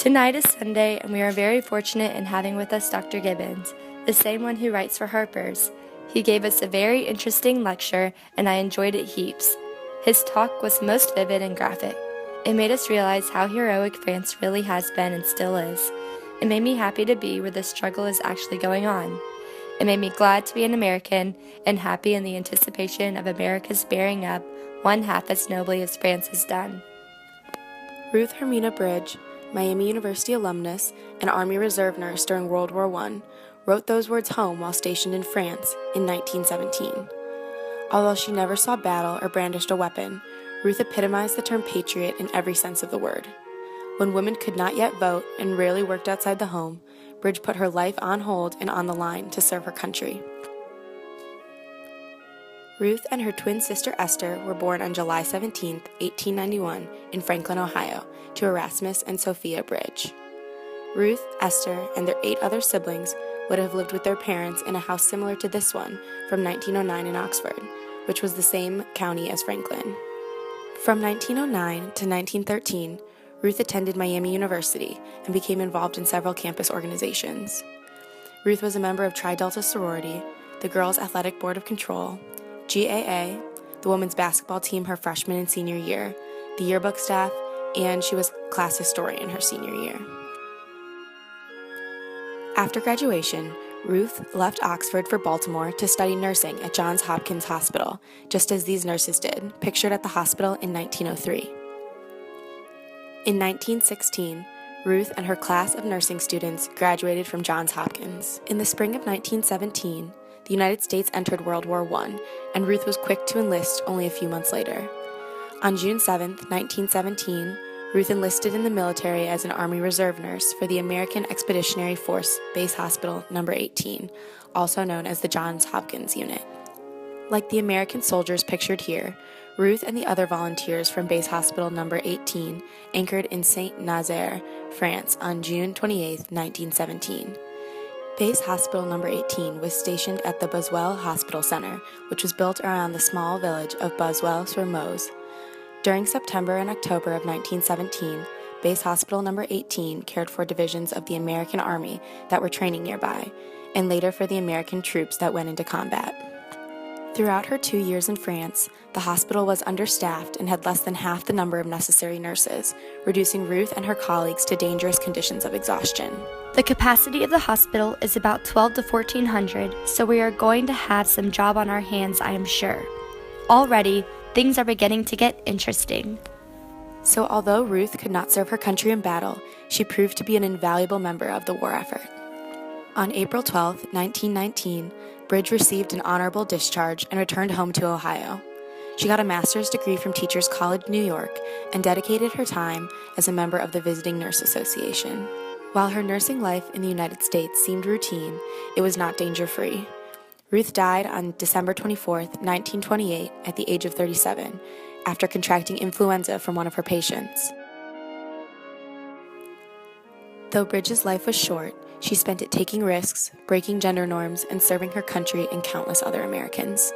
Tonight is Sunday, and we are very fortunate in having with us Dr. Gibbons, the same one who writes for Harper's. He gave us a very interesting lecture, and I enjoyed it heaps. His talk was most vivid and graphic. It made us realize how heroic France really has been and still is. It made me happy to be where the struggle is actually going on. It made me glad to be an American and happy in the anticipation of America's bearing up one half as nobly as France has done. Ruth Hermina Bridge, Miami University alumnus and Army Reserve nurse during World War I, wrote those words home while stationed in France in 1917. Although she never saw battle or brandished a weapon, Ruth epitomized the term patriot in every sense of the word. When women could not yet vote and rarely worked outside the home, Bridge put her life on hold and on the line to serve her country. Ruth and her twin sister Esther were born on July 17, 1891, in Franklin, Ohio, to Erasmus and Sophia Bridge. Ruth, Esther, and their 8 other siblings would have lived with their parents in a house similar to this one from 1909 in Oxford, which was the same county as Franklin. From 1909 to 1913, Ruth attended Miami University and became involved in several campus organizations. Ruth was a member of Tri Delta sorority, the Girls Athletic Board of Control, GAA, the women's basketball team her freshman and senior year, the yearbook staff, and she was class historian her senior year. After graduation, Ruth left Oxford for Baltimore to study nursing at Johns Hopkins Hospital, just as these nurses did, pictured at the hospital in 1903. In 1916, Ruth and her class of nursing students graduated from Johns Hopkins. In the spring of 1917, the United States entered World War I, and Ruth was quick to enlist only a few months later. On June 7, 1917, Ruth enlisted in the military as an Army Reserve nurse for the American Expeditionary Force Base Hospital No. 18, also known as the Johns Hopkins Unit. Like the American soldiers pictured here, Ruth and the other volunteers from Base Hospital No. 18 anchored in Saint-Nazaire, France on June 28, 1917. Base Hospital No. 18 was stationed at the Boswell Hospital Center, which was built around the small village of Boswell-sur-Meuse. During September and October of 1917, Base Hospital No. 18 cared for divisions of the American Army that were training nearby, and later for the American troops that went into combat. Throughout her 2 years in France, the hospital was understaffed and had less than half the number of necessary nurses, reducing Ruth and her colleagues to dangerous conditions of exhaustion. The capacity of the hospital is about 12 to 1,400, so we are going to have some job on our hands, I am sure. Already, things are beginning to get interesting. So although Ruth could not serve her country in battle, she proved to be an invaluable member of the war effort. On April 12, 1919, Bridge received an honorable discharge and returned home to Ohio. She got a master's degree from Teachers College, New York, and dedicated her time as a member of the Visiting Nurse Association. While her nursing life in the United States seemed routine, it was not danger-free. Ruth died on December 24, 1928, at the age of 37, after contracting influenza from one of her patients. Though Bridge's life was short, she spent it taking risks, breaking gender norms, and serving her country and countless other Americans.